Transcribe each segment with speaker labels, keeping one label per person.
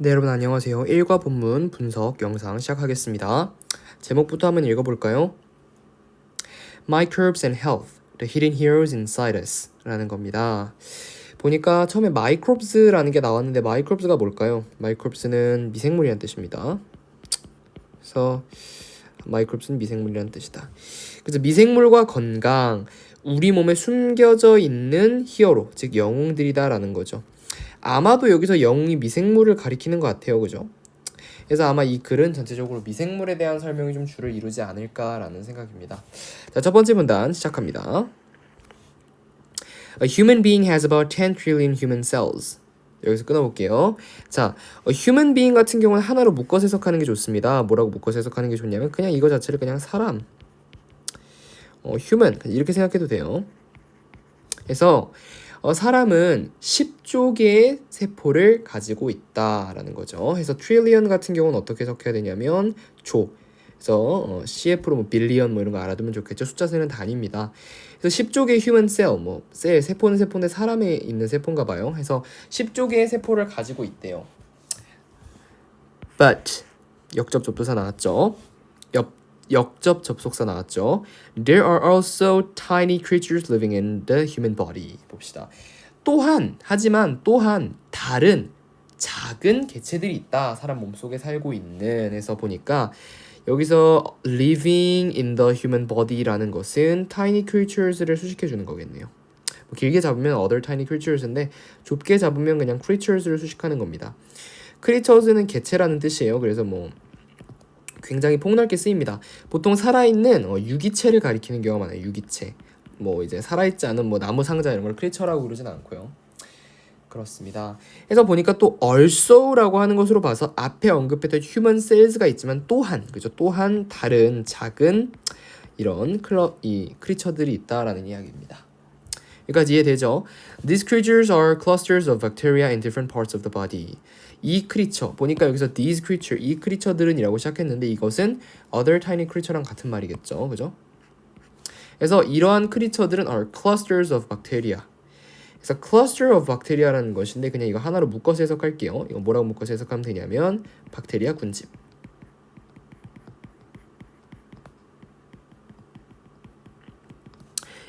Speaker 1: 네, 여러분 안녕하세요. 1과 본문 분석 영상 시작하겠습니다. 제목부터 한번 읽어볼까요? Microbes and Health, The Hidden Heroes Inside Us 라는 겁니다. 보니까 처음에 microbes라는 게 나왔는데 microbes가 뭘까요? microbes는 미생물이라는 뜻입니다. 그래서 microbes는 미생물이라는 뜻이다. 그래서 미생물과 건강, 우리 몸에 숨겨져 있는 히어로, 즉 영웅들이다라는 거죠. 아마도 여기서 영웅이 미생물을 가리키는 것 같아요. 그죠? 그래서 아마 이 글은 전체적으로 미생물에 대한 설명이 좀 주를 이루지 않을까라는 생각입니다. 자, 첫 번째 문단 시작합니다. A human being has about 10 trillion human cells. 여기서 끊어볼게요. 자, human being 같은 경우는 하나로 묶어서 해석하는 게 좋습니다. 뭐라고 묶어서 해석하는 게 좋냐면 그냥 이거 자체를 그냥 사람, human 이렇게 생각해도 돼요. 그래서 사람은 10조 개의 세포를 가지고 있다라는 거죠. 그래서 트릴리언 같은 경우는 어떻게 해석해야 되냐면 조. 그래서 CF로 뭐 빌리언 뭐 이런 거 알아두면 좋겠죠. 숫자 세는 단위입니다. 그래서 10조 개의 휴먼 셀, 뭐 셀, 세포는 세포인데 사람에 있는 세포인가 봐요. 그래서 10조 개의 세포를 가지고 있대요. But 역접 접두사 나왔죠. 역접 접속사 나왔죠. There are also tiny creatures living in the human body. 봅시다. 하지만 또한 다른 작은 개체들이 있다. 사람 몸속에 살고 있는. 해서 보니까 여기서 living in the human body라는 것은 tiny creatures를 수식해 주는 거겠네요. 뭐 길게 잡으면 other tiny creatures인데 좁게 잡으면 그냥 creatures를 수식하는 겁니다. creatures는 개체라는 뜻이에요. 그래서 뭐 굉장히 폭넓게 쓰입니다. 보통 살아있는 유기체를 가리키는 경우가 많아요. 유기체. 뭐 이제 살아있지 않은 뭐 나무 상자 이런 걸 크리처라고 그러진 않고요. 그렇습니다. 그래서 보니까 또 also라고 하는 것으로 봐서 앞에 언급했던 human cells가 있지만 또한 그죠? 또한 다른 작은 이런 이 크리처들이 있다라는 이야기입니다. 여기까지 이해되죠? These creatures are clusters of bacteria in different parts of the body. 이 크리처 보니까 여기서 these creature 이 크리처들은이라고 시작했는데 이것은 other tiny creature랑 같은 말이겠죠, 그죠? 그래서 이러한 크리처들은 are clusters of bacteria. 그래서 cluster of bacteria라는 것인데 그냥 이거 하나로 묶어서 해석할게요. 이거 뭐라고 묶어서 해석하면 되냐면 박테리아 군집.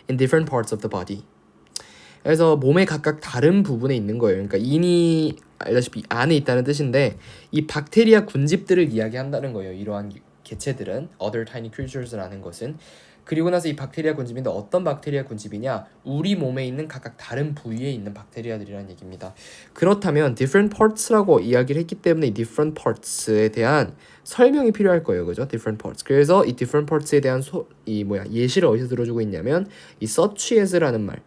Speaker 1: In different parts of the body. 그래서 몸의 각각 다른 부분에 있는 거예요. 그러니까 인이 알다시피 안에 있다는 뜻인데 이 박테리아 군집들을 이야기한다는 거예요. 이러한 개체들은 other tiny creatures라는 것은 그리고 나서 이 박테리아 군집인데 어떤 박테리아 군집이냐? 우리 몸에 있는 각각 다른 부위에 있는 박테리아들이라는 얘기입니다. 그렇다면 different parts라고 이야기를 했기 때문에 이 different parts에 대한 설명이 필요할 거예요. 그죠? different parts. 그래서 이 different parts에 대한 예시를 어디서 들어주고 있냐면 이 such as라는 말.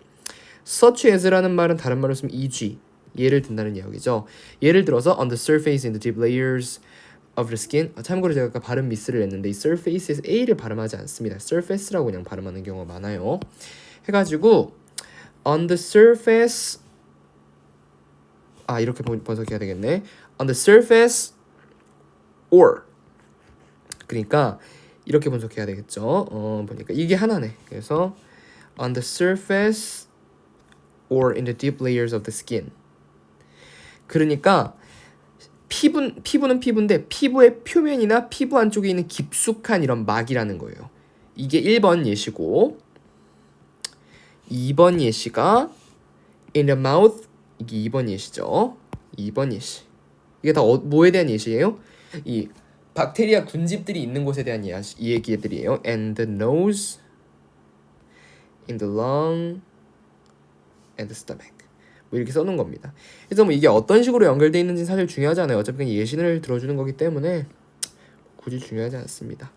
Speaker 1: such as라는 말은 다른 말로 쓰면 e.g. 예를 든다는 이야기죠. 예를 들어서 on the surface in the deep layers of the skin. 참고로 제가 아까 발음 미스를 했는데 이 surface에서 a를 발음하지 않습니다. surface라고 그냥 발음하는 경우가 많아요. 해가지고 on the surface 이렇게 번역해야 되겠네. on the surface or 그러니까 이렇게 분석해야 되겠죠. 보니까 이게 하나네. 그래서 on the surface or in the deep layers of the skin. 그러니까 피부는 피부인데 피부의 표면이나 피부 안쪽에 있는 깊숙한 이런 막이라는 거예요. 이게 1번 예시고 2번 예시가 in the mouth 이게 2번 예시죠. 2번 예시. 이게 다 뭐에 대한 예시예요? 이 박테리아 군집들이 있는 곳에 대한 이 얘기들이에요. And the nose, in the lung, and the stomach. 뭐 이렇게 써놓은 겁니다. 그래서 뭐 이게 어떤 식으로 연결되어 있는지 사실 중요하지 않아요. 어차피 그냥 예시를 들어주는 거기 때문에 굳이 중요하지 않습니다.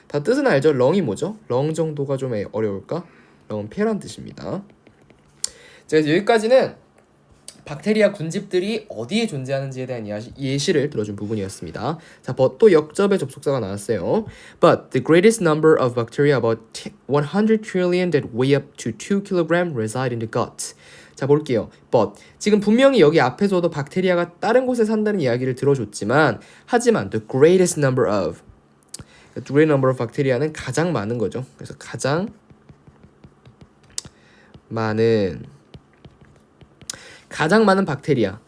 Speaker 1: 다 뜻은 알죠? 렁이 뭐죠? 렁 정도가 좀 어려울까? 렁은 폐란 뜻입니다. 자, 여기까지는 박테리아 군집들이 어디에 존재하는지에 대한 예시를 들어준 부분이었습니다. 자, 또 역접의 접속사가 나왔어요. But the greatest number of bacteria, about 100 trillion that weigh up to 2 kg, reside in the gut. 자, 볼게요. But 지금 분명히 여기 앞에서도 박테리아가 다른 곳에 산다는 이야기를 들어줬지만 하지만 the greatest number of 박테리아는 가장 많은 거죠. 그래서 가장 많은 박테리아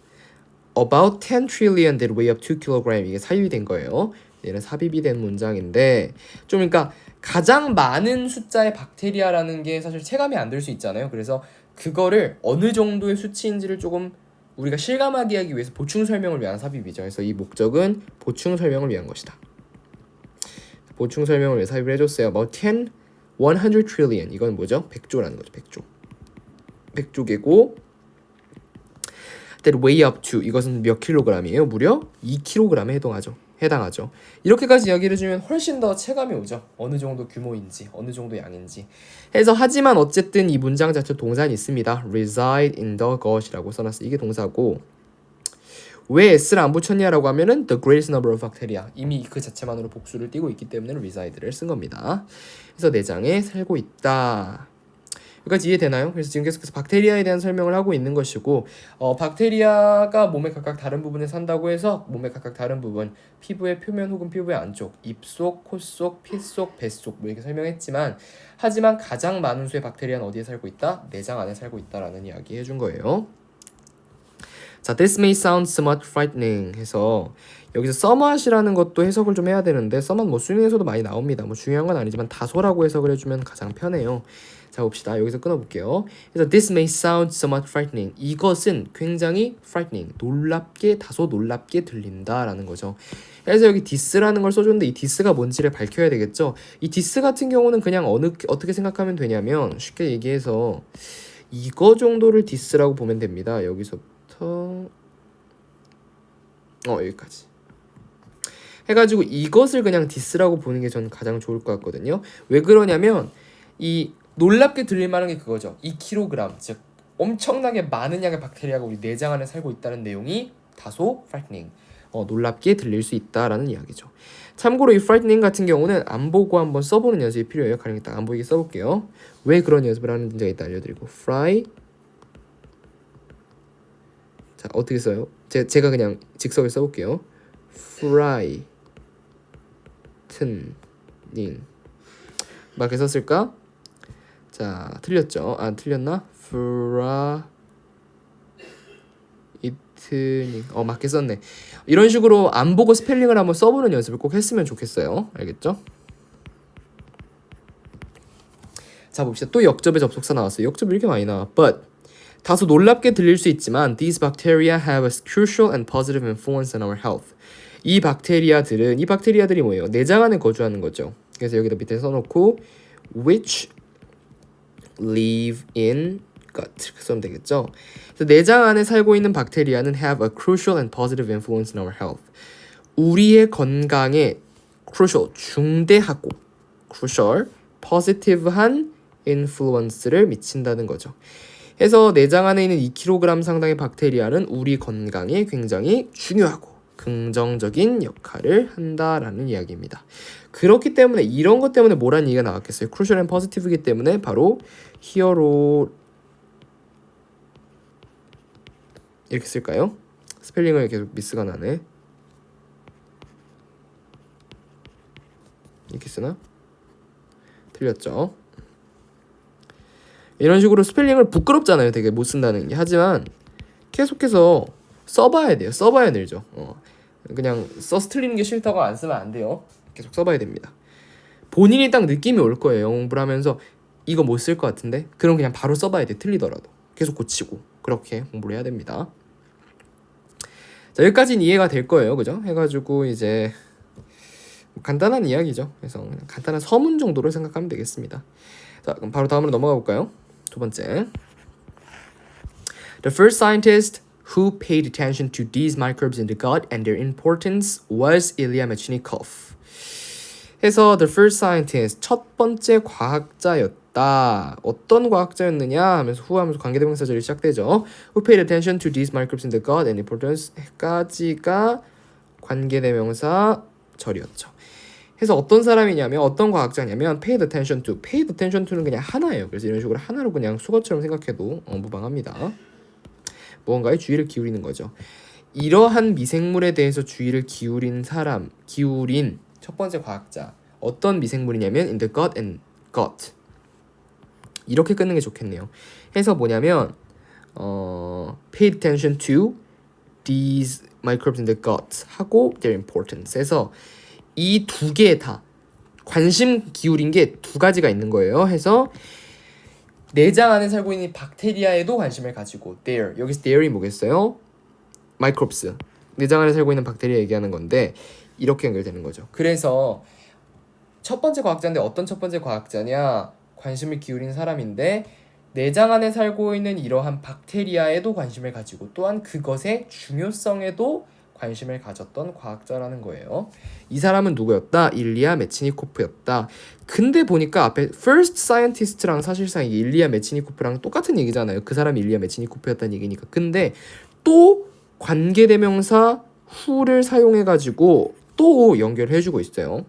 Speaker 1: about 10 trillion that weigh up 2 kg 이게 삽입이 된 거예요. 얘는 삽입이 된 문장인데 좀 그러니까 가장 많은 숫자의 박테리아라는 게 사실 체감이 안 될 수 있잖아요. 그래서 그거를 어느 정도의 수치인지를 조금 우리가 실감하게 하기 위해서 보충 설명을 위한 삽입이죠. 그래서 이 목적은 보충 설명을 위한 것이다. 보충 설명을 위해 삽입을 해줬어요. about 10, 100 trillion 이건 뭐죠? 100조라는 거죠. 100조. 100조개고 that weigh up to 이것은 몇 킬로그램이에요? 무려 2kg에 해당하죠. 이렇게까지 이야기를 해주면 훨씬 더 체감이 오죠. 어느 정도 규모인지, 어느 정도 양인지. 해서 하지만 어쨌든 이 문장 자체 동사는 있습니다. reside in the 것이라고 써놨어요. 이게 동사고 왜 s를 안 붙였냐라고 하면은 the greatest number of bacteria 이미 그 자체만으로 복수를 띄고 있기 때문에 reside를 쓴 겁니다. 그래서 내장에 살고 있다. 여기까지 이해되나요? 그래서 지금 계속해서 박테리아에 대한 설명을 하고 있는 것이고 박테리아가 몸의 각각 다른 부분에 산다고 해서 몸의 각각 다른 부분 피부의 표면 혹은 피부의 안쪽 입 속, 코 속, 피 속, 배 속 뭐 이렇게 설명했지만 하지만 가장 많은 수의 박테리아는 어디에 살고 있다? 내장 안에 살고 있다라는 이야기 해준 거예요. 자, this may sound somewhat frightening 해서 여기서 somewhat이라는 것도 해석을 좀 해야 되는데 somewhat 뭐 수능에서도 많이 나옵니다. 뭐 중요한 건 아니지만 다소라고 해석을 해주면 가장 편해요. 자 봅시다. 여기서 끊어볼게요. 그래서 this may sound somewhat frightening 이것은 굉장히 frightening 다소 놀랍게 들린다라는 거죠. 그래서 여기 this라는 걸 써줬는데 이 this가 뭔지를 밝혀야 되겠죠. 이 this 같은 경우는 그냥 어떻게 생각하면 되냐면 쉽게 얘기해서 이거 정도를 this라고 보면 됩니다. 여기서부터 여기까지 해가지고 이것을 그냥 this라고 보는 게 저는 가장 좋을 것 같거든요. 왜 그러냐면 이 놀랍게 들릴 만한 게 그거죠. 2kg 즉 엄청나게 많은 양의 박테리아가 우리 내장 안에 살고 있다는 내용이 다소 frightening 놀랍게 들릴 수 있다라는 이야기죠. 참고로 이 frightening 같은 경우는 안 보고 한번 써보는 연습이 필요해요. 가령 딱 안 보이게 써볼게요. 왜 그런 연습을 하는 문제가 있다 알려드리고 자 어떻게 써요? 제가 그냥 직석을 써볼게요. frightening 막 이렇게 썼을까? 자 틀렸죠? 안 틀렸나? frightening 맞게 썼네. 이런 식으로 안 보고 스펠링을 한번 써보는 연습을 꼭 했으면 좋겠어요. 알겠죠? 자 봅시다. 또 역접의 접속사 나왔어요. 역접이 이렇게 많이 나와. But 다소 놀랍게 들릴 수 있지만 these bacteria have a crucial and positive influence on our health. 이 박테리아들이 뭐예요? 내장 안에 거주하는 거죠. 그래서 여기다 밑에 써놓고 which live in gut 이렇게 쓰면 되겠죠. 그래서 내장 안에 살고 있는 박테리아는 have a crucial and positive influence on our health. 우리의 건강에 crucial 중대하고 crucial positive한 influence를 미친다는 거죠. 그래서 내장 안에 있는 2kg 상당의 박테리아는 우리 건강에 굉장히 중요하고 긍정적인 역할을 한다라는 이야기입니다. 그렇기 때문에 이런 것 때문에 뭐라는 얘기가 나왔겠어요? crucial and positive이기 때문에 바로 히어로 이렇게 쓸까요? 스펠링을 계속 미스가 나네. 이렇게 쓰나? 틀렸죠? 이런 식으로 스펠링을 부끄럽잖아요. 되게 못 쓴다는 게. 하지만 계속해서 써봐야 돼요. 써봐야 늘죠. 그냥 써서 틀리는 게 싫다고 안 쓰면 안 돼요. 계속 써봐야 됩니다. 본인이 딱 느낌이 올 거예요. 영어 공부를 하면서 이거 못 쓸 것 같은데? 그럼 그냥 바로 써봐야 돼. 틀리더라도. 계속 고치고 그렇게 공부를 해야 됩니다. 자 여기까지는 이해가 될 거예요. 그죠? 해가지고 이제 간단한 이야기죠. 그래서 그냥 간단한 서문 정도로 생각하면 되겠습니다. 자 그럼 바로 다음으로 넘어가 볼까요? 두 번째. The first scientist who paid attention to these microbes in the gut and their importance was Ilya Mechnikov. 해서 the first scientist 첫 번째 과학자였다. 어떤 과학자였느냐 하면서 who 하면서 관계대명사절이 시작되죠. Who paid attention to these microbes in the gut and importance까지가 관계대명사절이었죠. 해서 어떤 사람이냐면 어떤 과학자냐면 paid attention to는 그냥 하나예요. 그래서 이런 식으로 하나로 그냥 수거처럼 생각해도 무방합니다. 무언가에 주의를 기울이는 거죠. 이러한 미생물에 대해서 주의를 기울인 첫 번째 과학자 어떤 미생물이냐면 in the gut and gut 이렇게 끊는 게 좋겠네요. 해서 뭐냐면 paid attention to these microbes in the gut 하고 their importance 해서 이 두 개 다 관심 기울인 게 두 가지가 있는 거예요. 해서 내장 안에 살고 있는 박테리아에도 관심을 가지고 their 여기서 their이 뭐겠어요? microbes 내장 안에 살고 있는 박테리아 얘기하는 건데 이렇게 연결되는 거죠. 그래서 첫 번째 과학자인데 어떤 첫 번째 과학자냐? 관심을 기울인 사람인데 내장 안에 살고 있는 이러한 박테리아에도 관심을 가지고 또한 그것의 중요성에도 관심을 가졌던 과학자라는 거예요. 이 사람은 누구였다? 일리아 메치니코프였다. 근데 보니까 앞에 first scientist랑 사실상 일리아 메치니코프랑 똑같은 얘기잖아요. 그 사람이 일리아 메치니코프였다는 얘기니까. 근데 또 관계대명사 who를 사용해가지고 또 연결해주고 있어요.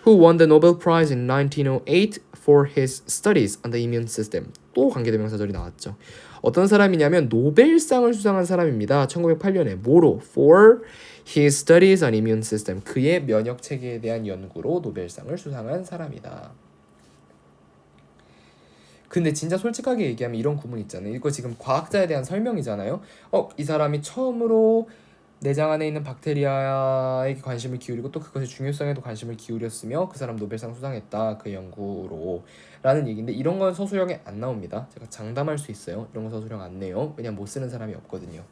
Speaker 1: Who won the Nobel Prize in 1908 for his studies on the immune system. 또 관계대명사절이 나왔죠. 어떤 사람이냐면 노벨상을 수상한 사람입니다. 1908년에 뭐로? For his studies on immune system. 그의 면역 체계에 대한 연구로 노벨상을 수상한 사람이다. 근데 진짜 솔직하게 얘기하면 이런 구문 있잖아요. 이거 지금 과학자에 대한 설명이잖아요. 이 사람이 처음으로 내장 안에 있는 박테리아에게 관심을 기울이고 또 그것의 중요성에도 관심을 기울였으며 그 사람 노벨상 수상했다. 그 연구로 라는 얘기인데 이런 건 서술형에 안 나옵니다. 제가 장담할 수 있어요. 이런 건 서술형 안 내요. 왜냐면 못 쓰는 사람이 없거든요.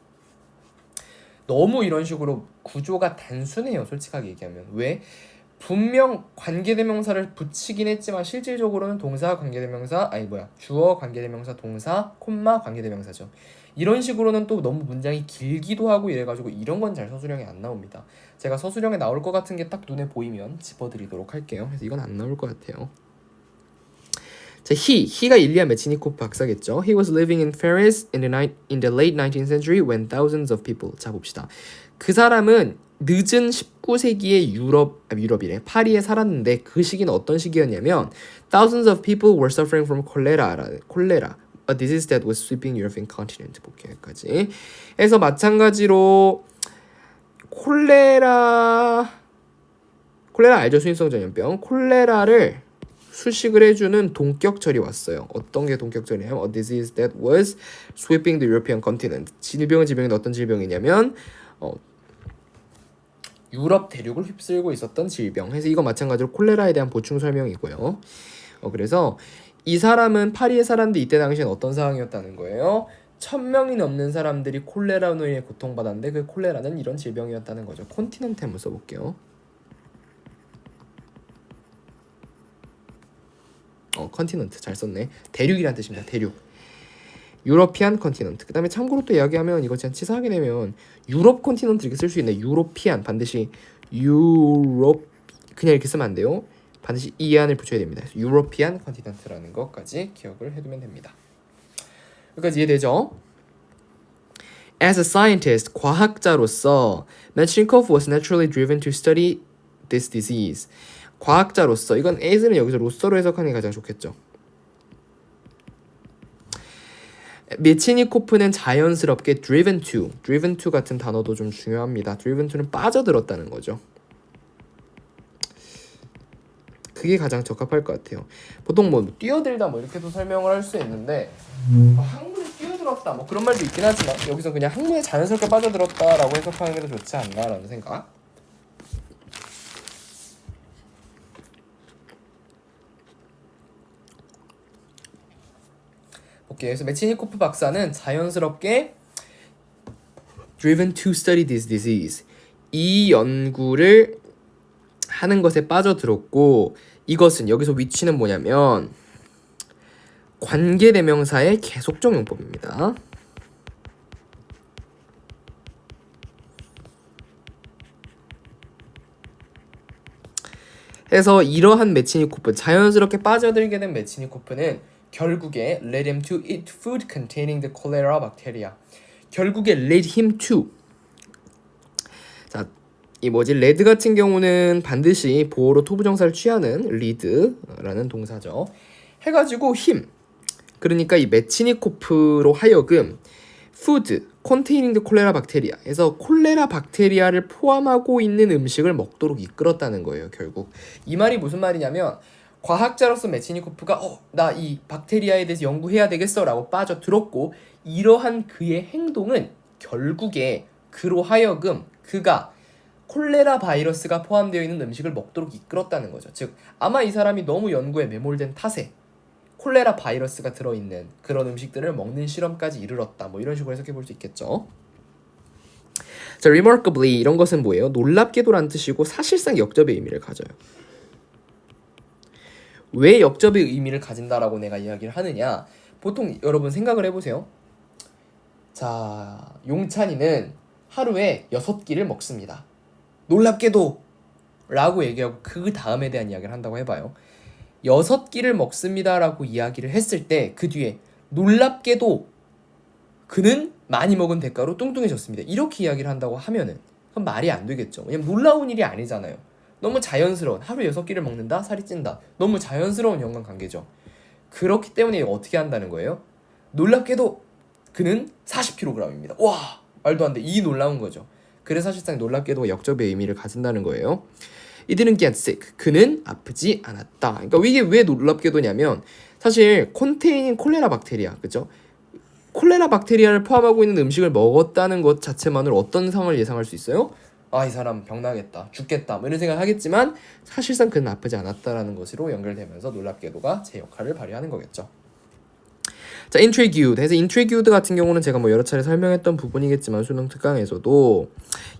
Speaker 1: 너무 이런 식으로 구조가 단순해요. 솔직하게 얘기하면. 왜? 분명 관계대명사를 붙이긴 했지만 실질적으로는 동사 관계대명사 주어 관계대명사 동사 콤마 관계대명사죠. 이런 식으로는 또 너무 문장이 길기도 하고 이래가지고 이런 건 잘 서술형에 안 나옵니다. 제가 서술형에 나올 것 같은 게 딱 눈에 보이면 짚어드리도록 할게요. 그래서 이건 안 나올 것 같아요. 자, he가 일리아 메치니코프 박사겠죠. He was living in Paris in the late 19th century when thousands of people. 자 봅시다. 그 사람은 늦은 19세기의 유럽이래. 파리에 살았는데 그 시기는 어떤 시기였냐면 thousands of people were suffering from 콜레라. A disease that was sweeping European continent. 볼게요. 여기까지. 해서 마찬가지로 콜레라 알죠? 수인성 전염병. 콜레라를 수식을 해주는 동격절이 왔어요. 어떤 게 동격절이냐면 A disease that was sweeping the European continent. 질병은 어떤 질병이냐면 유럽 대륙을 휩쓸고 있었던 질병. 그래서 이거 마찬가지로 콜레라에 대한 보충 설명이고요. 그래서 이 사람은 파리에 살았는데 이때 당시엔 어떤 상황이었다는 거예요. 1000명이 넘는 사람들이 콜레라로 인해 고통받았는데 그 콜레라는 이런 질병이었다는 거죠. 콘티넨트 한번 써볼게요. 컨티넌트 잘 썼네. 대륙이란 뜻입니다. 대륙. 유러피안 컨티넌트. 그 다음에 참고로 또 이야기하면 이거 진짜 치사하게 되면 유럽 컨티넌트 이렇게 쓸 수 있네. 유로피안 반드시 유럽 그냥 이렇게 쓰면 안 돼요. 반드시 이안을 붙여야 됩니다. 유로피안 컨티넌트라는 것까지 기억을 해두면 됩니다. 여기까지 이해되죠? As a scientist, 과학자로서 Metchnikoff was naturally driven to study this disease. 과학자로서 이건 as는 여기서 로서로 해석하는 게 가장 좋겠죠. 메치니코프는 자연스럽게 driven to 같은 단어도 좀 중요합니다. driven to는 빠져들었다는 거죠. 그게 가장 적합할 것 같아요. 보통 뭐 뛰어들다 뭐 이렇게도 설명을 할 수 있는데 항문에 뛰어들었다 뭐 그런 말도 있긴 하지만 여기서 그냥 항문에 자연스럽게 빠져들었다라고 해석하는 게 더 좋지 않나라는 생각. 그래서 메치니코프 박사는 자연스럽게 driven to study this disease 이 연구를 하는 것에 빠져들었고 이것은 여기서 위치는 뭐냐면 관계대명사의 계속적 용법입니다. 그래서 이러한 메치니코프 자연스럽게 빠져들게 된 메치니코프는 결국에 led him to eat food containing the cholera bacteria. 결국에 led him to. 자, led 같은 경우는 반드시 보어로 토부정사를 취하는 lead라는 동사죠. 해가지고 him. 그러니까 이 메치니코프로 하여금 food containing the cholera bacteria. 그래서 콜레라 박테리아를 포함하고 있는 음식을 먹도록 이끌었다는 거예요. 결국 이 말이 무슨 말이냐면. 과학자로서 메치니코프가 나 이 박테리아에 대해서 연구해야 되겠어 라고 빠져들었고 이러한 그의 행동은 결국에 그로 하여금 그가 콜레라 바이러스가 포함되어 있는 음식을 먹도록 이끌었다는 거죠. 즉 아마 이 사람이 너무 연구에 매몰된 탓에 콜레라 바이러스가 들어있는 그런 음식들을 먹는 실험까지 이르렀다. 뭐 이런 식으로 해석해 볼 수 있겠죠. 자, remarkably 이런 것은 뭐예요? 놀랍게도란 뜻이고 사실상 역접의 의미를 가져요. 왜 역접의 의미를 가진다라고 내가 이야기를 하느냐? 보통 여러분 생각을 해보세요. 자, 용찬이는 하루에 6끼를 먹습니다. 놀랍게도 라고 얘기하고 그 다음에 대한 이야기를 한다고 해봐요. 6끼를 먹습니다 라고 이야기를 했을 때 그 뒤에 놀랍게도 그는 많이 먹은 대가로 뚱뚱해졌습니다. 이렇게 이야기를 한다고 하면은 그건 말이 안 되겠죠. 왜냐면 놀라운 일이 아니잖아요. 너무 자연스러운, 하루 6끼를 먹는다 살이 찐다, 너무 자연스러운 연관관계죠. 그렇기 때문에 어떻게 한다는 거예요? 놀랍게도 그는 40kg입니다. 와, 말도 안 돼. 이 놀라운 거죠. 그래서 사실상 놀랍게도 역접의 의미를 가진다는 거예요. He didn't get sick. 그는 아프지 않았다. 그러니까 이게 왜 놀랍게도냐면 사실 containing 콜레라 박테리아, 그죠? 콜레라 박테리아를 포함하고 있는 음식을 먹었다는 것 자체만으로 어떤 상황을 예상할 수 있어요? 아, 이 사람 병나겠다, 죽겠다, 뭐 이런 생각을 하겠지만 사실상 그는 아프지 않았다라는 것으로 연결되면서 놀랍게도가 제 역할을 발휘하는 거겠죠. 자, intrigued. 해서 intrigued 같은 경우는 제가 뭐 여러 차례 설명했던 부분이겠지만 수능 특강에서도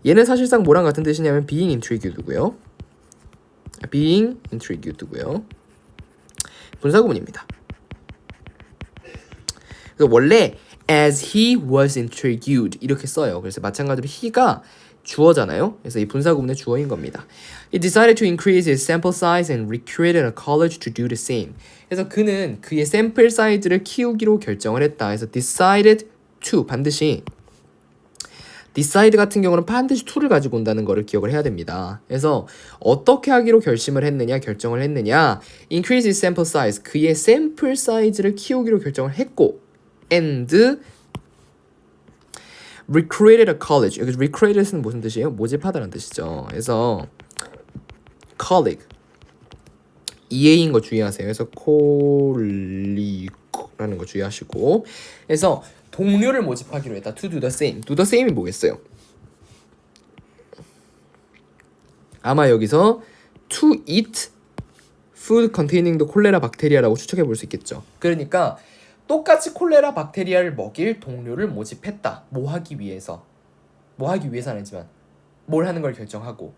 Speaker 1: 얘는 사실상 뭐랑 같은 뜻이냐면 being intrigued고요. being intrigued고요. 분사구문입니다. 그래서 원래 as he was intrigued 이렇게 써요. 그래서 마찬가지로 he가 주어잖아요. 그래서 이 분사구문의 주어인 겁니다. He decided to increase his sample size and recruited a college to do the same. 그래서 그는 그의 샘플 사이즈를 키우기로 결정을 했다. 그래서 decided to 반드시 decide 같은 경우는 반드시 to를 가지고 온다는 거를 기억을 해야 됩니다. 그래서 어떻게 하기로 결심을 했느냐, 결정을 했느냐, increase his sample size, 그의 샘플 사이즈를 키우기로 결정을 했고, and recruited a college. 여기 recruited는 무슨 뜻이에요? 모집하다라는 뜻이죠. 그래서 colleague EA인 거 주의하세요. 그래서 colleague라는 거 주의하시고, 그래서 동료를 모집하기로 했다. to do the same. do the same이 뭐겠어요? 아마 여기서 to eat food containing the 콜레라 박테리아라고 추측해 볼 수 있겠죠. 그러니까 똑같이 콜레라 박테리아를 먹일 동료를 모집했다. 뭐 하기 위해서? 뭐 하기 위해서는 아니지만 뭘 하는 걸 결정하고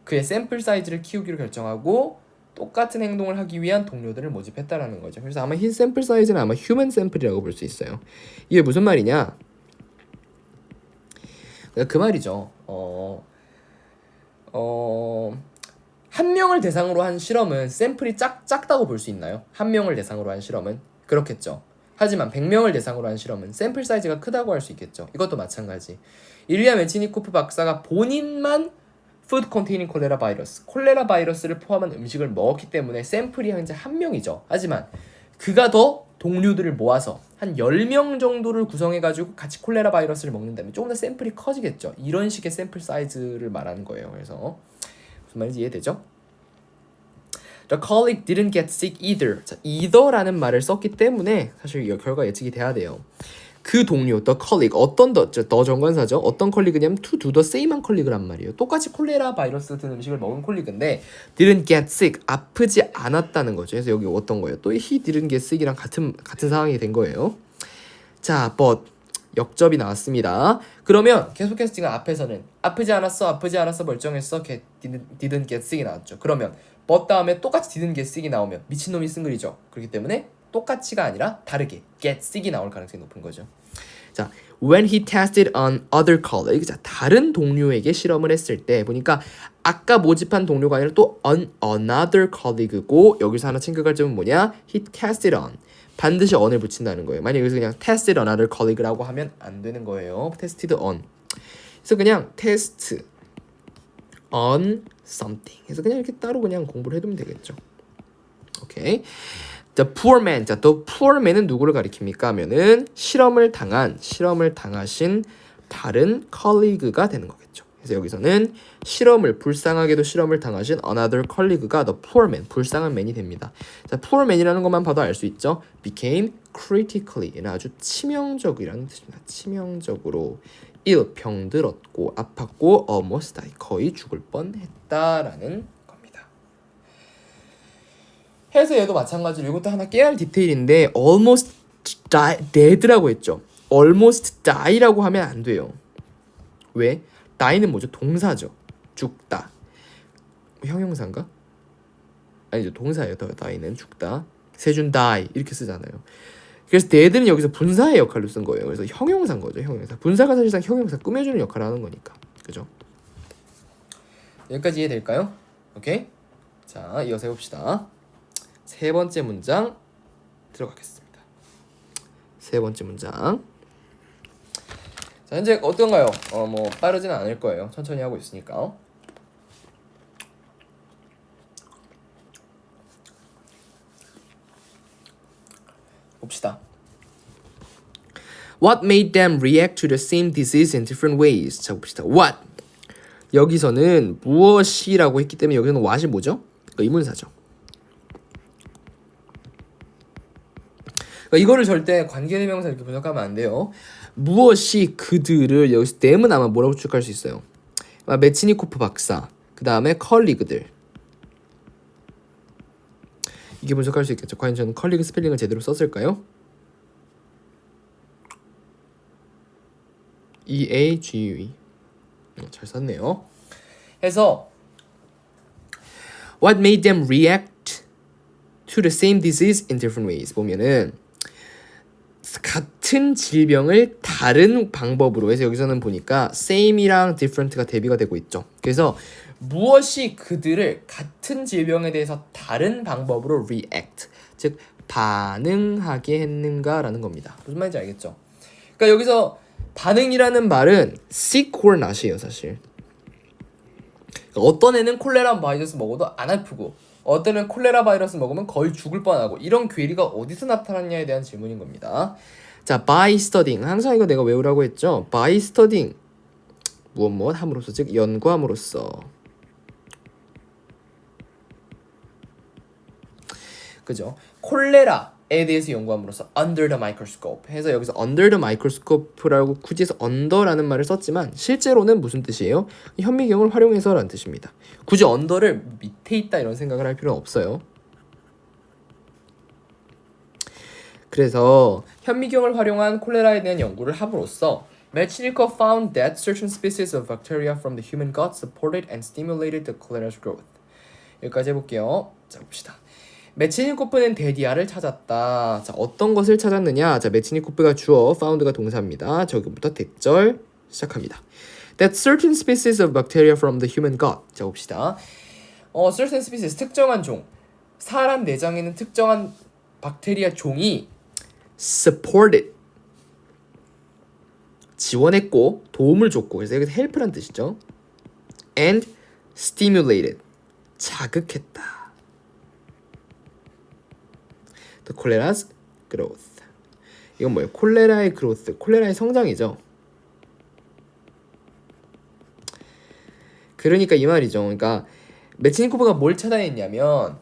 Speaker 1: 그의 샘플 사이즈를 키우기로 결정하고 똑같은 행동을 하기 위한 동료들을 모집했다라는 거죠. 그래서 아마 흰 샘플 사이즈는 아마 휴먼 샘플이라고 볼 수 있어요. 이게 무슨 말이냐? 그 말이죠. 한 명을 대상으로 한 실험은 샘플이 작다고 볼 수 있나요? 한 명을 대상으로 한 실험은 그렇겠죠. 하지만 100명을 대상으로 한 실험은 샘플 사이즈가 크다고 할 수 있겠죠. 이것도 마찬가지. 일리아 메치니코프 박사가 본인만 food containing 콜레라 바이러스, 콜레라 바이러스를 포함한 음식을 먹었기 때문에 샘플이 현재 한 명이죠. 하지만 그가 더 동료들을 모아서 한 10명 정도를 구성해가지고 같이 콜레라 바이러스를 먹는다면 조금 더 샘플이 커지겠죠. 이런 식의 샘플 사이즈를 말하는 거예요. 그래서 무슨 말인지 이해되죠? The colleague didn't get sick either. 자, either라는 말을 썼기 때문에 사실 이 결과 예측이 돼야 돼요. 그 동료, the colleague, 어떤 더 정관사죠? 어떤 컬리그냐면 to do the same한 컬리그란 말이에요. 똑같이 콜레라 바이러스 같은 음식을 먹은 콜리그인데 didn't get sick, 아프지 않았다는 거죠. 그래서 여기 어떤 거예요? 또 he didn't get sick이랑 같은 상황이 된 거예요. 자, but 역접이 나왔습니다. 그러면 계속해서 지금 앞에서는 아프지 않았어 멀쩡했어 didn't get sick이 나왔죠. 그러면 but 다음에 똑같이 didn't get sick이 나오면 미친놈이 쓴 글이죠. 그렇기 때문에 똑같이가 아니라 다르게 get sick이 나올 가능성이 높은 거죠. 자, when he tested on other colleagues, 자, 다른 동료에게 실험을 했을 때 보니까 아까 모집한 동료가 아니라 또 on another colleague고 여기서 하나 챙겨갈 점은 뭐냐? he tested on. 반드시 on을 붙인다는 거예요. 만약 여기서 그냥 tested on another colleague라고 하면 안 되는 거예요. tested on. 그래서 그냥 test on something. 그래서 그냥 이렇게 따로 그냥 공부를 해두면 되겠죠. 오케이. The poor man. 자, the poor man은 누구를 가리킵니까? 하면은 실험을 당하신 다른 colleague가 되는 거겠죠. 그래서 여기서는 불쌍하게도 실험을 당하신 another colleague가 the poor man, 불쌍한 man이 됩니다. 자, poor man이라는 것만 봐도 알 수 있죠. became critically, 아주 치명적이라는 뜻입니다. 치명적으로 ill 병들었고 아팠고 almost die 거의 죽을 뻔했다라는 겁니다. 해서 얘도 마찬가지로 이것도 하나 깨야 할 디테일인데 almost die, dead라고 했죠. almost die라고 하면 안 돼요. 왜? die는 뭐죠? 동사죠. 죽다. 형용사인가? 아니죠. 동사예요. die는 죽다. 세준 die 이렇게 쓰잖아요. 그래서 dead는 여기서 분사의 역할로 쓴 거예요. 그래서 형용사인 거죠. 형용사. 분사가 사실상 형용사 꾸며주는 역할을 하는 거니까. 그죠? 여기까지 이해될까요? 오케이? 자, 이어서 해봅시다. 세 번째 문장 들어가겠습니다. 세 번째 문장. 자, 현재 어떤가요? 뭐 빠르지는 않을 거예요. 천천히 하고 있으니까. 봅시다. What made them react to the same disease in different ways? 자, 봅시다. What? 여기서는 무엇이라고 했기 때문에 여기서는 what이 뭐죠? 의문사죠. 이거를 절대 관계대명사 이렇게 분석하면 안 돼요. 무엇이 그들을 여기서 them은 아마 뭐라고 추측할 수 있어요. 메치니코프 박사, 그 다음에 컬리그들. 이게 분석할 수 있겠죠. 과연 저는 컬리그 스펠링을 제대로 썼을까요? EAGUE 잘 썼네요. 해서 What made them react to the same disease in different ways? 보면은 같은 질병을 다른 방법으로 해서 여기서는 보니까 same이랑 different가 대비가 되고 있죠. 그래서 무엇이 그들을 같은 질병에 대해서 다른 방법으로 react, 즉 반응하게 했는가라는 겁니다. 무슨 말인지 알겠죠? 그러니까 여기서 반응이라는 말은 sick or not이에요, 사실. 그러니까 어떤 애는 콜레라 바이러스 먹어도 안 아프고 어떤 애는 콜레라 바이러스 먹으면 거의 죽을 뻔하고 이런 괴리가 어디서 나타났냐에 대한 질문인 겁니다. 자, by studying. 항상 이거 내가 외우라고 했죠. by studying. 무엇 함으로써, 즉 연구함으로써. 그죠? 콜레라에 대해서 연구함으로써 under the microscope 해서 여기서 under the microscope라고 굳이 해서 under라는 말을 썼지만 실제로는 무슨 뜻이에요? 현미경을 활용해서 라는 뜻입니다. 굳이 under를 밑에 있다 이런 생각을 할 필요는 없어요. 그래서 현미경을 활용한 콜레라에 대한 연구를 함으로써 Mechnikov found that certain species of bacteria from the human gut supported and stimulated the cholera's growth. 여기까지 해볼게요. 자, 봅시다. 메치니코프는 데디아를 찾았다. 자, 어떤 것을 찾았느냐? 자, 메치니코프가 주어, found가 동사입니다. 저기부터 대절 시작합니다. That certain species of bacteria from the human gut. 자, 봅시다. certain species, 특정한 종. 사람 내장에 있는 특정한 박테리아 종이 supported, 지원했고 도움을 줬고, 그래서 여기서 help란 뜻이죠. And stimulated, 자극했다. The cholera's growth. 이건 뭐예요? 콜레라의 growth, 콜레라의 성장이죠. 그러니까 이 말이죠. 그러니까 메치니코프가 뭘 찾아냈냐면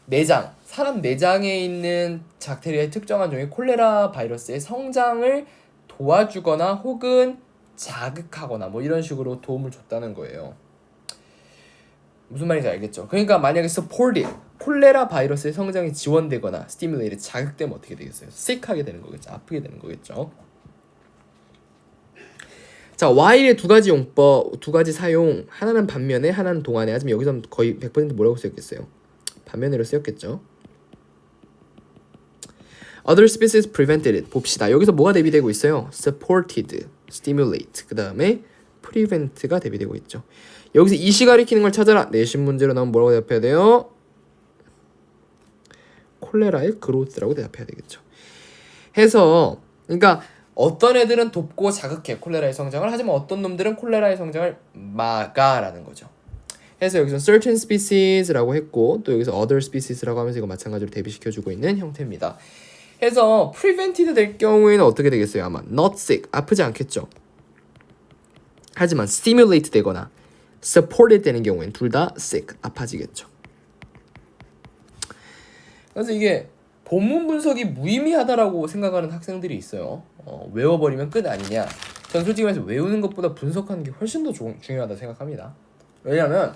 Speaker 1: 내장, 사람 내장에 있는 박테리아의 특정한 종의 콜레라 바이러스의 성장을 도와주거나 혹은 자극하거나 뭐 이런 식으로 도움을 줬다는 거예요. 무슨 말인지 알겠죠? 그러니까 만약에 supported, 콜레라 바이러스의 성장이 지원되거나 stimulated, 자극되면 어떻게 되겠어요? sick하게 되는 거겠죠. 아프게 되는 거겠죠. 자, while의 두 가지 용법, 두 가지 사용. 하나는 반면에, 하나는 동안에. 하지만 여기서 거의 100% 뭐라고 쓰였겠어요? 반면으로 쓰였겠죠. Other species prevented it. 봅시다. 여기서 뭐가 대비되고 있어요? supported, stimulate. 그 다음에 prevent가 대비되고 있죠. 여기서 이시 가리키는 걸 찾아라. 내신 문제로 나오면 뭐라고 대답해야 돼요? 콜레라의 growth라고 대답해야 되겠죠. 해서 그러니까 어떤 애들은 돕고 자극해 콜레라의 성장을, 하지만 어떤 놈들은 콜레라의 성장을 막아라는 거죠. 해서 여기서 certain species라고 했고 또 여기서 other species라고 하면서 이거 마찬가지로 대비시켜주고 있는 형태입니다. 해서 prevented 될 경우에는 어떻게 되겠어요? 아마 not sick, 아프지 않겠죠. 하지만 stimulate 되거나 supported 되는 경우에는 둘 다 sick, 아파지겠죠. 그래서 이게 본문 분석이 무의미하다라고 생각하는 학생들이 있어요. 외워버리면 끝 아니냐. 전 솔직히 말해서 외우는 것보다 분석하는 게 훨씬 더 중요하다 생각합니다. 왜냐하면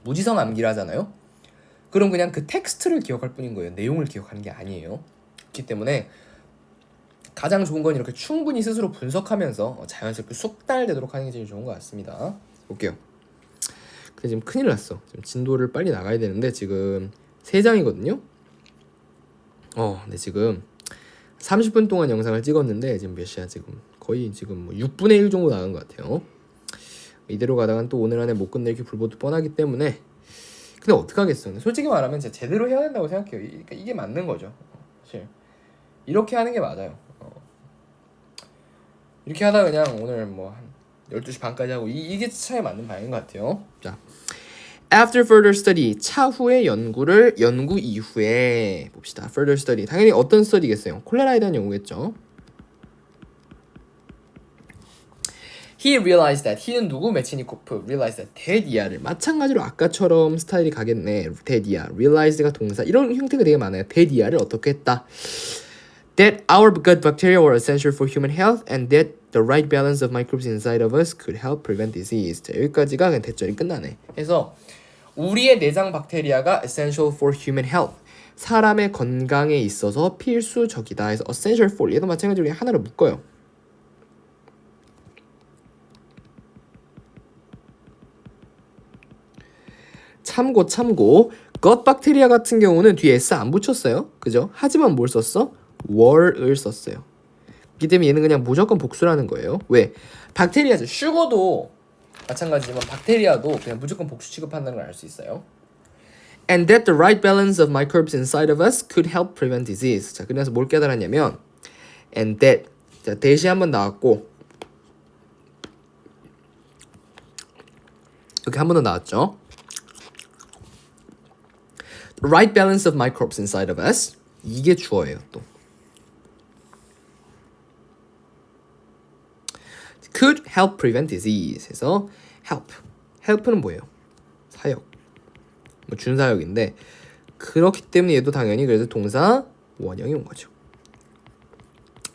Speaker 1: 무지성 암기를 하잖아요. 그럼 그냥 그 텍스트를 기억할 뿐인 거예요. 내용을 기억하는 게 아니에요. 그렇기 때문에 가장 좋은 건 이렇게 충분히 스스로 분석하면서 자연스럽게 숙달되도록 하는 게 제일 좋은 것 같습니다. 볼게요. 근데 지금 큰일 났어. 지금 진도를 빨리 나가야 되는데 지금 3장이거든요. 근데 지금 30분 동안 영상을 찍었는데 지금 몇 시야? 지금 거의 지금 뭐 6분의 1 정도 나간 것 같아요. 이대로 가다간 또 오늘 안에 못 끝내기 불보듯 뻔하기 때문에 근데 어떡하겠어. 근데 솔직히 말하면 제가 제대로 해야 된다고 생각해요. 그러니까 이게 맞는 거죠. 사실 이렇게 하는 게 맞아요. 이렇게 하다 그냥 오늘 뭐 한 12시 반까지 하고 이게 차에 맞는 방향인 것 같아요. 자, After further study, 차후의 연구 이후에 봅시다. Further study, 당연히 어떤 study겠어요? 콜레라에 대한 연구겠죠. He realized that, he는 누구? 메치니코프. realized that, 데디아를 마찬가지로 아까처럼 스타일이 가겠네. 데디아, realised가 동사, 이런 형태가 되게 많아요. 데디아를 어떻게 했다? That our gut bacteria were essential for human health and that the right balance of microbes inside of us could help prevent disease. 자, 여기까지가 그냥 대절이 끝나네. 그래서 우리의 내장 박테리아가 essential for human health. 사람의 건강에 있어서 필수적이다. 해서 essential for 얘도 마찬가지로 하나로 묶어요. 참고 gut 박테리아 같은 경우는 뒤에 s 안 붙였어요. 그죠? 하지만 뭘 썼어? were을 썼어요. 그렇기 때문에 얘는 그냥 무조건 복수라는 거예요. 왜? 박테리아죠. 슈거도 마찬가지지만 박테리아도 그냥 무조건 복수 취급한다는 걸 알 수 있어요. And that the right balance of microbes inside of us could help prevent disease. 자, 그래서 뭘 깨달았냐면 and that, 자, 대시 한번 나왔고 이렇게 한 번 더 나왔죠. The right balance of microbes inside of us. 이게 주어예요, 또. could help prevent disease. 해서 help는 뭐예요? 사역. 뭐 준사역인데 그렇기 때문에 얘도 당연히 그래서 동사 원형이 온 거죠.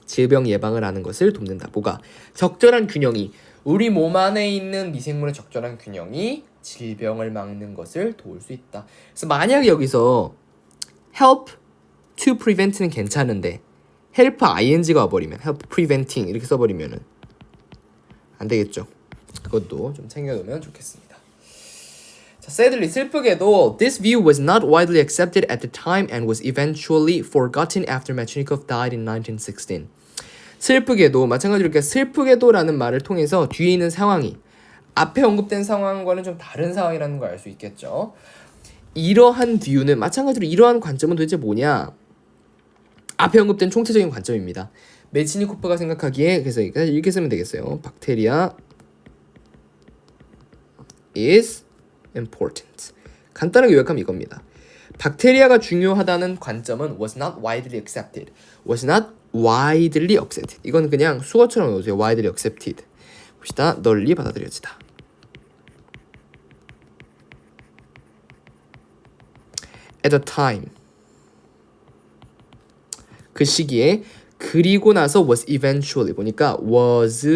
Speaker 1: 질병 예방을 하는 것을 돕는다. 뭐가? 적절한 균형이 우리 몸 안에 있는 미생물의 적절한 균형이 질병을 막는 것을 도울 수 있다. 그래서 만약에 여기서 help to prevent는 괜찮은데 help ing가 와버리면 help preventing 이렇게 써버리면은 안 되겠죠. 그것도 좀 챙겨두면 좋겠습니다. 자, sadly, 슬프게도 this view was not widely accepted at the time and was eventually forgotten after Mechnikov died in 1916. 슬프게도 마찬가지로 이렇게 슬프게도라는 말을 통해서 뒤에 있는 상황이 앞에 언급된 상황과는 좀 다른 상황이라는 걸 알 수 있겠죠. 이러한 뷰는 마찬가지로 이러한 관점은 도대체 뭐냐? 앞에 언급된 총체적인 관점입니다. 메치니코프가 생각하기에 그래서 이렇게 쓰면 되겠어요. 박테리아 is important. 간단하게 요약하면 이겁니다. 박테리아가 중요하다는 관점은 was not widely accepted. was not widely accepted. 이건 그냥 수어처럼 넣으세요. widely accepted. 봅시다. 널리 받아들여지다. at the time. 그 시기에 그리고 나서 was eventually 보니까 was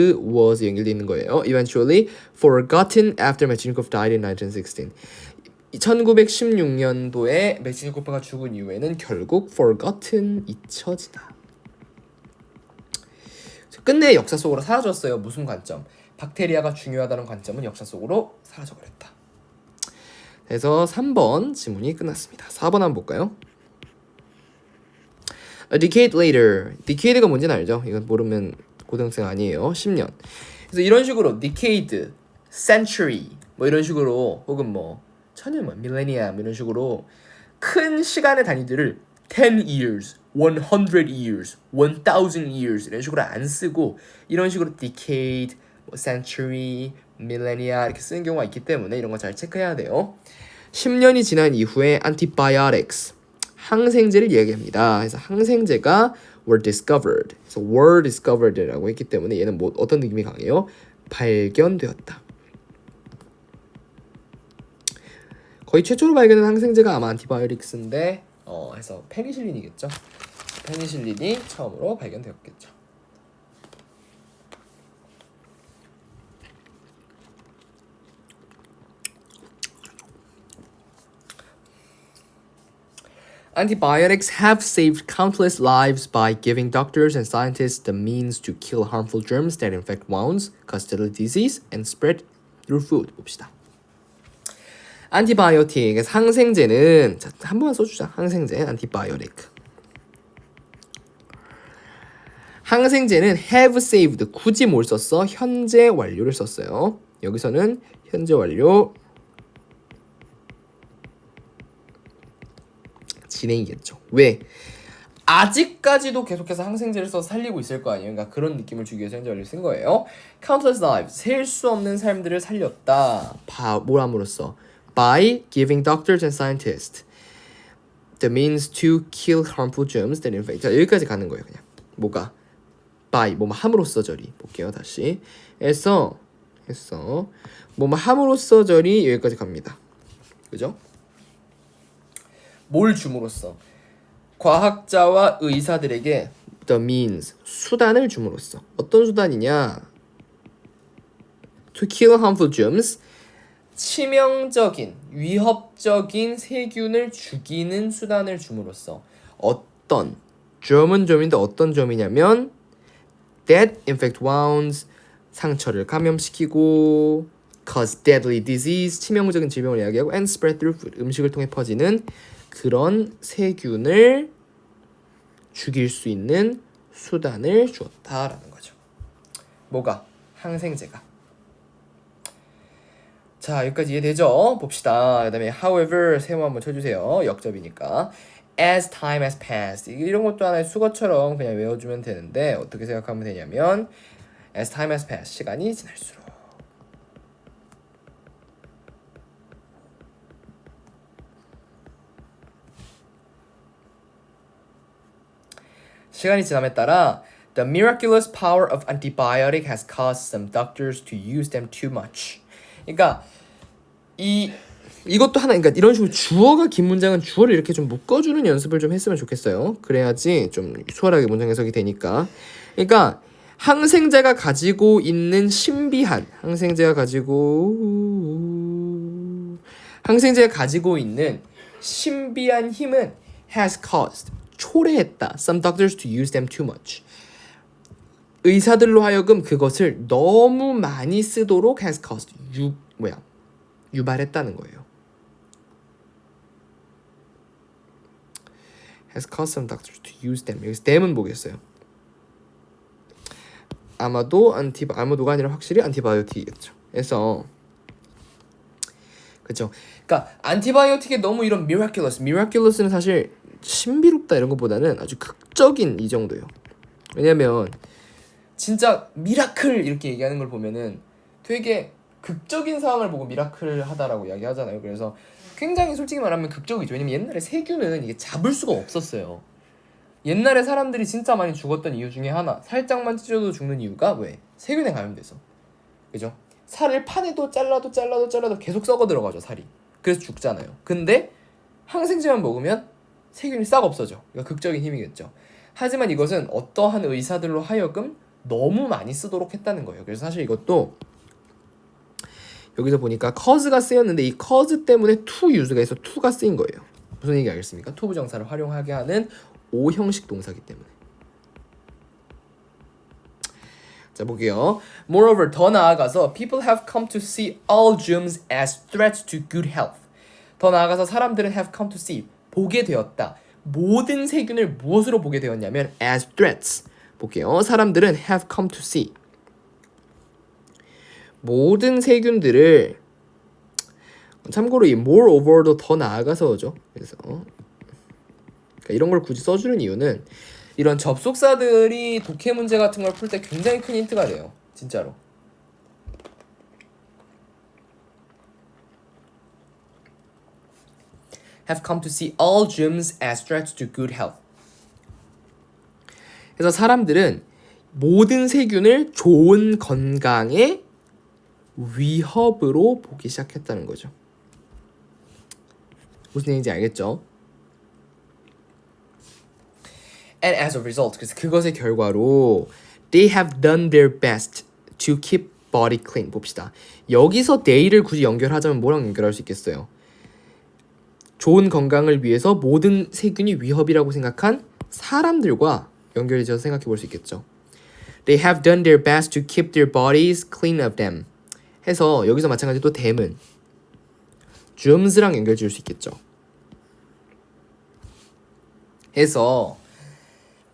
Speaker 1: 연결되어 있는 거예요. eventually forgotten after Mechnikov died in 1916. 1916년도에 메치니코프가 죽은 이후에는 결국 forgotten 잊혀지다. 끝내 역사 속으로 사라졌어요. 무슨 관점? 박테리아가 중요하다는 관점은 역사 속으로 사라져버렸다. 그래서 3번 지문이 끝났습니다. 4번 한번 볼까요? A decade later. decade가 뭔지는 알죠? 이건 모르면 고등학생 아니에요. 10년. 그래서 이런 식으로 decade, century 뭐 이런 식으로 혹은 뭐 천년, 뭐 millennium 이런 식으로 큰 시간의 단위들을 10 years, 100 years, 1000 years 이런 식으로 안 쓰고 이런 식으로 decade, 뭐 century, millennia 이렇게 쓰는 경우가 있기 때문에 이런 거 잘 체크해야 돼요. 10년이 지난 이후에 antibiotics 항생제를 얘기합니다. 그래서 항생제가 were discovered. 그래서 were discovered라고 했기 때문에 얘는 뭐 어떤 느낌이 강해요? 발견되었다. 거의 최초로 발견한 항생제가 아마 antibiotics인데 해서 페니실린이겠죠. 페니실린이 처음으로 발견되었겠죠. Antibiotics have saved countless lives by giving doctors and scientists the means to kill harmful germs that infect wounds, cause deadly disease, and spread through food. 봅시다. 안티바이오틱, 항생제는 자, 한 번만 써주자. 항생제, 안티바이오틱. 항생제는 have saved, 굳이 뭘 썼어? 현재 완료를 썼어요. 여기서는 현재 완료 진행이겠죠. 왜? 아직까지도 계속해서 항생제를 써서 살리고 있을 거 아니에요. 그러니까 그런 느낌을 주기 위해서 현재 완료를 쓴 거예요. Countless lives, 셀 수 없는 삶들을 살렸다. 뭘 함으로써? By giving doctors and scientists the means to kill harmful germs that infect. 자, 여기까지 가는 거예요. 그냥 뭐가? By, 뭐뭐 함으로써 저리. 볼게요. 다시. 해서 뭐뭐 함으로써 저리 여기까지 갑니다. 그죠? 뭘 줌으로써? 과학자와 의사들에게 the means, 수단을 줌으로써. 어떤 수단이냐? To kill harmful germs, 치명적인, 위협적인 세균을 죽이는 수단을 줌으로써. 어떤, 점은 점인데 어떤 점이냐면 that infect wounds, 상처를 감염시키고 cause deadly disease, 치명적인 질병을 이야기하고 and spread through food, 음식을 통해 퍼지는 그런 세균을 죽일 수 있는 수단을 주었다라는 거죠. 뭐가? 항생제가. 자, 여기까지 이해되죠? 봅시다. 그 다음에 however 세모 한번 쳐주세요. 역접이니까. as time has passed. 이런 것도 하나의 수거처럼 그냥 외워주면 되는데 어떻게 생각하면 되냐면 as time has passed. 시간이 지날수록. 시간이 지남에 따라 the miraculous power of antibiotic has caused some doctors to use them too much. 그러니까 이것도 하나, 그러니까 이런 식으로 주어가 긴 문장은 주어를 이렇게 좀 묶어주는 연습을 좀 했으면 좋겠어요. 그래야지 좀 수월하게 문장 해석이 되니까. 그러니까 항생제가 가지고 있는 신비한, 항생제가 가지고 있는 신비한 힘은 has caused, 초래했다. Some doctors to use them too much. 의사들로 하여금 그것을 너무 많이 쓰도록 has caused, 유발했다는 거예요. has caused some doctors to use them. 여기서 them은 뭐겠어요? 아마도가 아니라 확실히 안티바이오틱이겠죠. 그래서 그렇죠. 그러니까 안티바이오틱에 너무 이런 miraculous는 사실 신비롭다 이런 것보다는 아주 극적인 이 정도예요. 왜냐면 진짜 미라클 이렇게 얘기하는 걸 보면은 되게 극적인 상황을 보고 미라클 하다라고 이야기하잖아요. 그래서 굉장히 솔직히 말하면 극적이죠. 왜냐면 옛날에 세균은 이게 잡을 수가 없었어요. 옛날에 사람들이 진짜 많이 죽었던 이유 중에 하나, 살짝만 찢어도 죽는 이유가 왜? 세균에 감염돼서. 그죠? 살을 판에도 잘라도 계속 썩어 들어가죠, 살이. 그래서 죽잖아요. 근데 항생제만 먹으면 세균이 싹 없어져. 그러니까 극적인 힘이겠죠. 하지만 이것은 어떠한 의사들로 하여금 너무 많이 쓰도록 했다는 거예요. 그래서 사실 이것도 여기서 보니까 cause가 쓰였는데 이 cause 때문에 to use가 해서 to가 쓰인 거예요. 무슨 얘기 알겠습니까? to 부정사를 활용하게 하는 오형식 동사기 때문에. 자, 볼게요. Moreover, 더 나아가서 people have come to see all germs as threats to good health. 더 나아가서 사람들은 have come to see, 보게 되었다. 모든 세균을 무엇으로 보게 되었냐면 as threats. 볼게요. 사람들은 have come to see. 모든 세균들을, 참고로 이 moreover도 더 나아가서죠. 그래서 그러니까 이런 걸 굳이 써주는 이유는 이런 접속사들이 독해 문제 같은 걸 풀 때 굉장히 큰 힌트가 돼요. 진짜로. have come to see all germs as threats to good health. 그래서 사람들은 모든 세균을 좋은 건강의 위협으로 보기 시작했다는 거죠. 무슨 얘기인지 알겠죠? And as a result, 그래서 그것의 결과로 they have done their best to keep body clean. 봅시다. 여기서 they를 굳이 연결하자면 뭐랑 연결할 수 있겠어요? 좋은 건강을 위해서 모든 세균이 위협이라고 생각한 사람들과 연결이 지어서 생각해 볼 수 있겠죠. They have done their best to keep their bodies clean of them. 해서 여기서 마찬가지로 또 them은 germs랑 연결 지을 수 있겠죠. 해서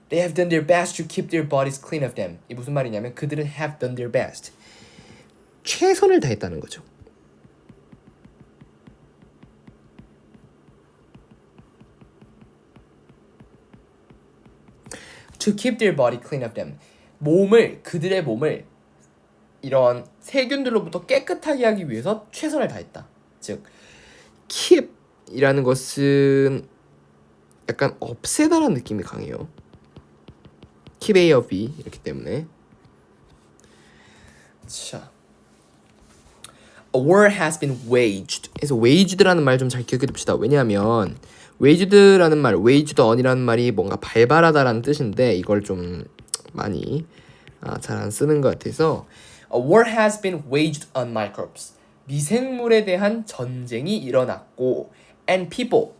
Speaker 1: They have done their best to keep their bodies clean of them. 이 무슨 말이냐면 그들은 have done their best. 최선을 다했다는 거죠. To keep their body clean of them. 그들의 몸을 이런 세균들로부터 깨끗하게 하기 위해서 최선을 다했다. 즉, keep이라는 것은 약간 없애다라는 느낌이 강해요. keep A of B 이렇기 때문에. 자, a war has been waged. 그래서 waged라는 말 좀 잘 기억해 둡시다. 왜냐하면 waged라는 말, waged on이라는 말이 뭔가 발발하다라는 뜻인데 이걸 좀 많이 잘 안 쓰는 것 같아서 a war has been waged on microbes. 미생물에 대한 전쟁이 일어났고 and people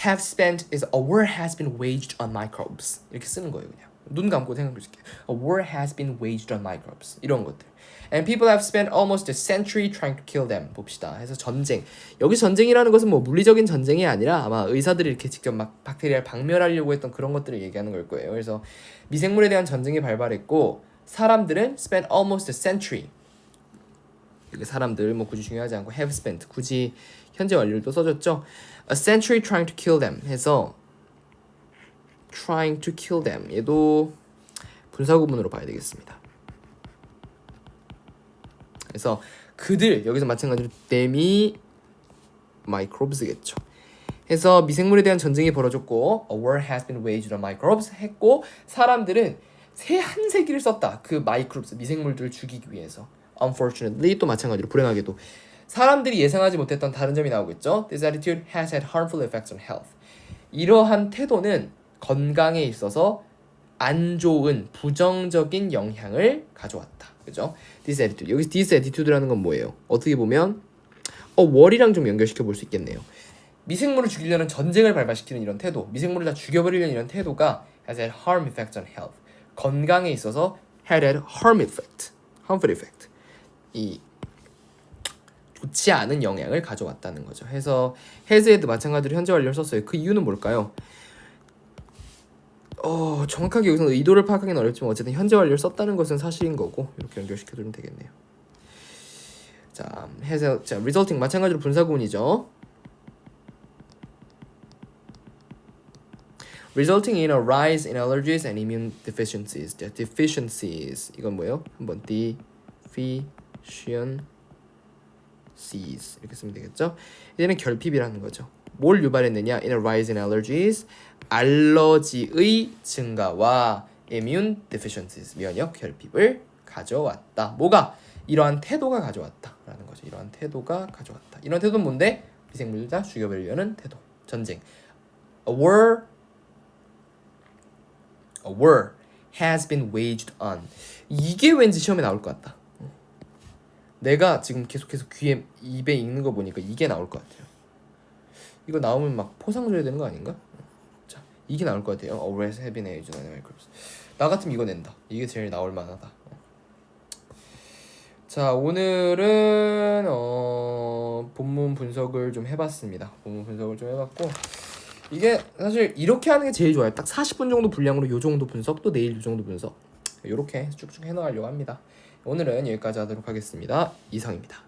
Speaker 1: have spent is a war has been waged on microbes. 이렇게 쓰는 거예요, 그냥. 눈 감고 생각해 보실게요. A war has been waged on microbes. 이런 것들. And people have spent almost a century trying to kill them. 봅시다. 해서 전쟁. 여기 전쟁이라는 것은 뭐 물리적인 전쟁이 아니라 아마 의사들이 이렇게 직접 막 박테리아를 박멸하려고 했던 그런 것들을 얘기하는 걸 거예요. 그래서 미생물에 대한 전쟁이 발발했고 사람들은 spent almost a century. 이게 사람들 뭐 굳이 중요하지 않고 have spent 굳이 현재 완료를 또 써줬죠. A century trying to kill them 해서 trying to kill them 얘도 분사구문으로 봐야 되겠습니다. 그래서 그들 여기서 마찬가지로 them이 microbes겠죠. 해서 미생물에 대한 전쟁이 벌어졌고 a war has been waged on microbes 했고 사람들은 한 세기를 썼다. 그 microbes 미생물들을 죽이기 위해서. Unfortunately 또 마찬가지로 불행하게도 사람들이 예상하지 못했던 다른 점이 나오겠죠. This attitude has had harmful effects on health. 이러한 태도는 건강에 있어서 안 좋은 부정적인 영향을 가져왔다. 그죠? This attitude. 여기 this attitude라는 건 뭐예요? 어떻게 보면 war이랑 좀 연결시켜 볼 수 있겠네요. 미생물을 죽이려는 전쟁을 발발시키는 이런 태도, 미생물을 다 죽여버리려는 이런 태도가 has had harm effects on health. 건강에 있어서 had harm effect, harmful effect. 이 좋지 않은 영향을 가져왔다는 거죠. 해서 has에도 마찬가지로 현재 완료를 썼어요. 그 이유는 뭘까요? 정확하게 여기서 의도를 파악하기는 어렵지만 어쨌든 현재 완료를 썼다는 것은 사실인 거고 이렇게 연결시켜두면 되겠네요. 자, 해서 자, resulting 마찬가지로 분사구문이죠. resulting in a rise in allergies and immune deficiencies. deficiencies 이건 뭐예요? 한번 deficiencies 이렇게 쓰면 되겠죠? 이제는 결핍이라는 거죠. 뭘 유발했느냐? in a rise in allergies 알러지의 증가와 immune deficiencies 면역 결핍을 가져왔다. 뭐가? 이러한 태도가 가져왔다라는 거죠. 이러한 태도가 가져왔다. 이런 태도는 뭔데? 미생물들 다 죽여버리려는 태도. 전쟁. A war has been waged on. 이게 왠지 시험에 나올 것 같다. 내가 지금 계속해서 입에 읽는 거 보니까 이게 나올 것 같아요. 이거 나오면 막 포상 줘야 되는 거 아닌가? 자, 이게 나올 것 같아요. Always have been aged on microbes. 나 같으면 이거 낸다. 이게 제일 나올 만하다. 자, 오늘은 본문 분석을 좀 해봤습니다. 본문 분석을 좀 해봤고 이게 사실 이렇게 하는 게 제일 좋아요. 딱 40분 정도 분량으로 요 정도 분석 또 내일 요 정도 분석 이렇게 쭉쭉 해나가려고 합니다. 오늘은 여기까지 하도록 하겠습니다. 이상입니다.